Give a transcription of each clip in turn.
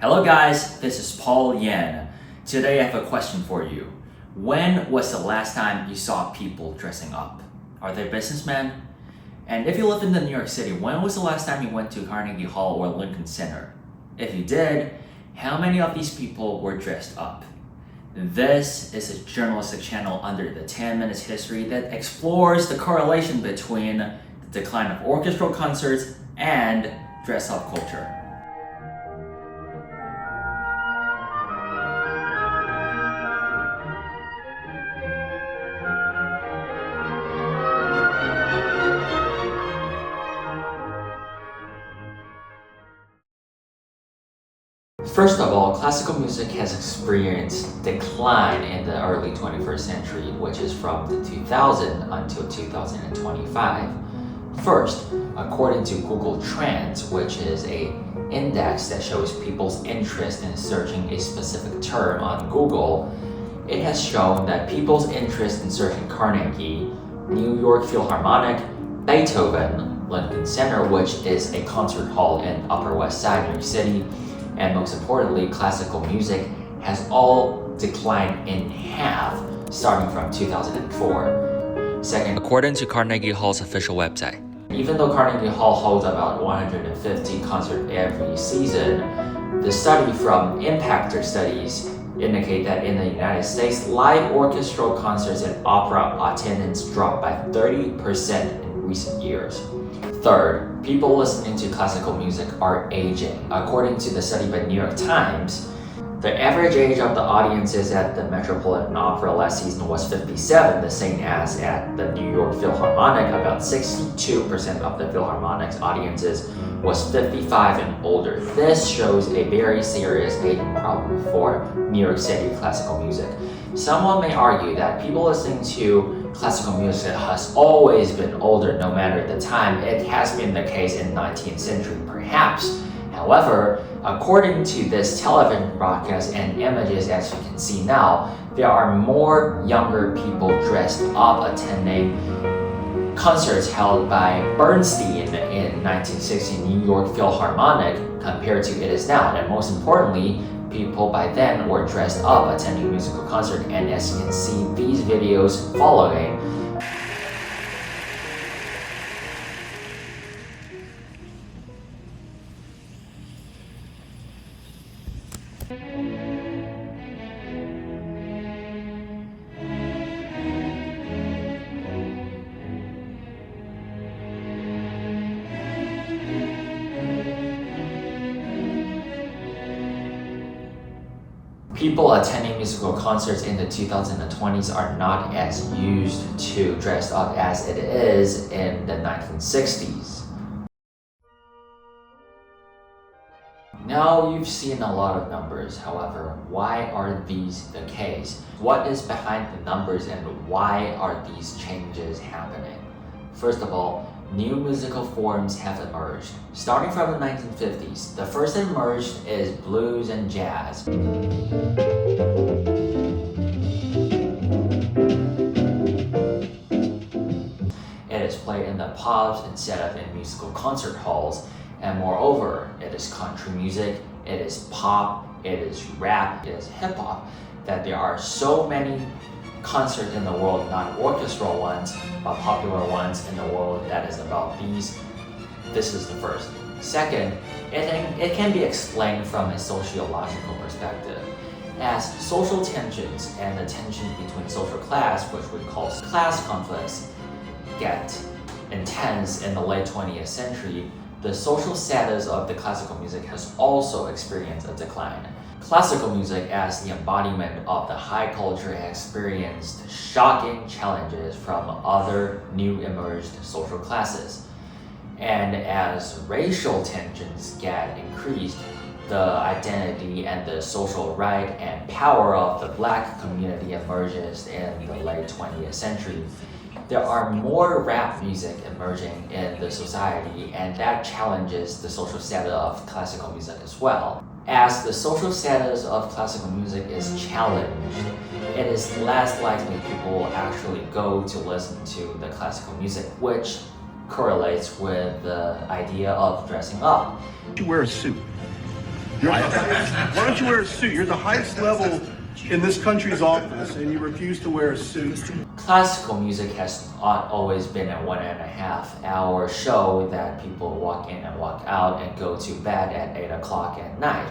Hello guys, this is Paul Yan. Today I have a question for you. When was the last time you saw people dressing up? Are they businessmen? And if you live in New York City, when was the last time you went to Carnegie Hall or Lincoln Center? If you did, how many of these people were dressed up? This is a journalistic channel under the 10 Minutes History that explores the correlation between the decline of orchestral concerts and dress-up culture. First of all, classical music has experienced decline in the early 21st century, which is from the 2000 until 2025. First, according to Google Trends, which is an index that shows people's interest in searching a specific term on Google, it has shown that people's interest in searching Carnegie, New York Philharmonic, Beethoven, Lincoln Center, which is a concert hall in Upper West Side, New York City, and most importantly, classical music has all declined in half starting from 2004. Second, according to Carnegie Hall's official website, even though Carnegie Hall holds about 150 concerts every season, the study from Impactor Studies indicate that in the United States, live orchestral concerts and opera attendance dropped by 30% in recent years. Third, people listening to classical music are aging. According to the study by New York Times, the average age of the audiences at the Metropolitan Opera last season was 57, the same as at the New York Philharmonic. About 62% of the Philharmonic's audiences was 55 and older. This shows a very serious aging problem for New York City classical music. Someone may argue that people listening to classical music has always been older no matter the time. It has been the case in the 19th century perhaps. However, according to this television broadcast and images as you can see now, there are more younger people dressed up attending concerts held by Bernstein in 1960 New York Philharmonic compared to it is now. And most importantly, people by then were dressed up attending musical concert, and as you can see these videos following, people attending musical concerts in the 2020s are not as used to dress up as it is in the 1960s. Now you've seen a lot of numbers, however, why are these the case? What is behind the numbers and why are these changes happening? First of all, new musical forms have emerged. Starting from the 1950s, the first that emerged is blues and jazz. It is played in the pubs instead of in musical concert halls, and moreover, it is country music, it is pop, it is rap, it is hip-hop, that there are so many concerts in the world, not orchestral ones, but popular ones in the world that is about these. This is the first. Second, it can be explained from a sociological perspective. As social tensions and the tension between social class, which we call class conflicts, get intense in the late 20th century, the social status of the classical music has also experienced a decline. Classical music, as the embodiment of the high culture, experienced shocking challenges from other new emerged social classes. And as racial tensions get increased, the identity and the social right and power of the Black community emerges in the late 20th century. There are more rap music emerging in the society, and that challenges the social status of classical music as well. As the social status of classical music is challenged, it is less likely people will actually go to listen to the classical music, which correlates with the idea of dressing up. You wear a suit. Why don't you wear a suit? You're the highest level in this country's office and you refuse to wear a suit. Classical music has not always been a 1.5 hour show that people walk in and walk out and go to bed at 8 o'clock at night.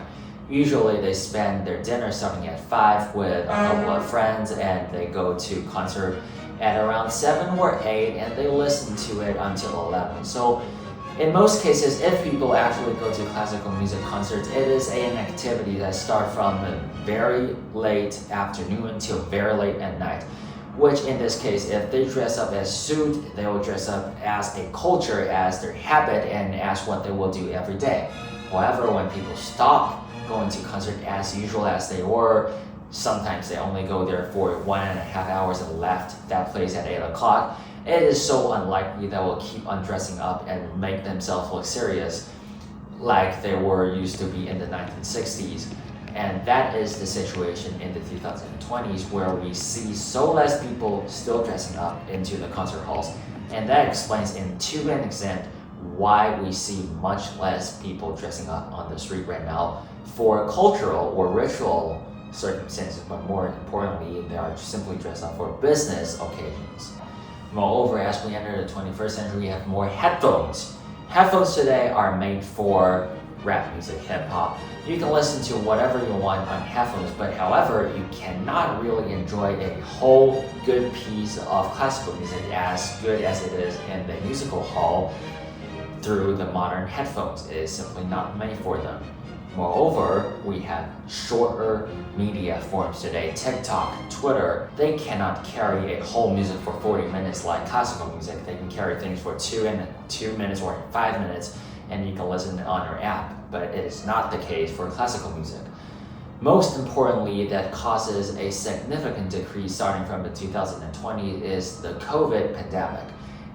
Usually they spend their dinner starting at 5 with a couple of friends and they go to concert at around 7 or 8 and they listen to it until 11. So in most cases, if people actually go to classical music concerts, it is an activity that starts from very late afternoon until very late at night. Which in this case, if they dress up as suit, they will dress up as a culture, as their habit, and as what they will do every day. However, when people stop going to concert as usual as they were, sometimes they only go there for 1.5 hours and left that place at 8 o'clock. It is so unlikely that will keep on dressing up and make themselves look serious like they were used to be in the 1960s. And that is the situation in the 2020s where we see so less people still dressing up into the concert halls. And that explains to an extent why we see much less people dressing up on the street right now for cultural or ritual circumstances, but more importantly, they are simply dressed up for business occasions. Moreover, as we enter the 21st century, we have more headphones. Headphones today are made for rap music, hip-hop. You can listen to whatever you want on headphones, but however, you cannot really enjoy a whole good piece of classical music as good as it is in the musical hall through the modern headphones. It is simply not made for them. Moreover, we have shorter media forms today, TikTok, Twitter. They cannot carry a whole music for 40 minutes like classical music. They can carry things for 2 minutes or 5 minutes, and you can listen on your app, but it is not the case for classical music. Most importantly, that causes a significant decrease starting from the 2020 is the COVID pandemic.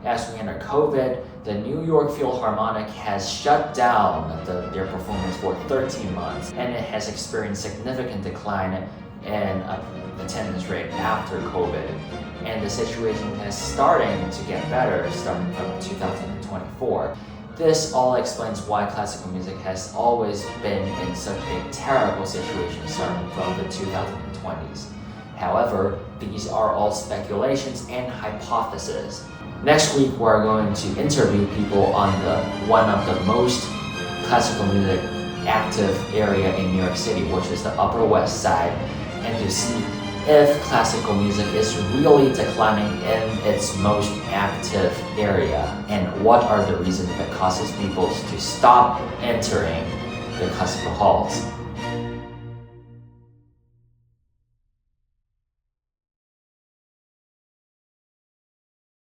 As we enter COVID, the New York Philharmonic has shut down their performance for 13 months, and it has experienced significant decline in attendance rate after COVID. And the situation is starting to get better starting from 2024. This all explains why classical music has always been in such a terrible situation starting from the 2020s. However, these are all speculations and hypotheses. Next week, we're going to interview people on one of the most classical music active area in New York City, which is the Upper West Side, and to see if classical music is really declining in its most active area, and what are the reasons that causes people to stop entering the classical halls.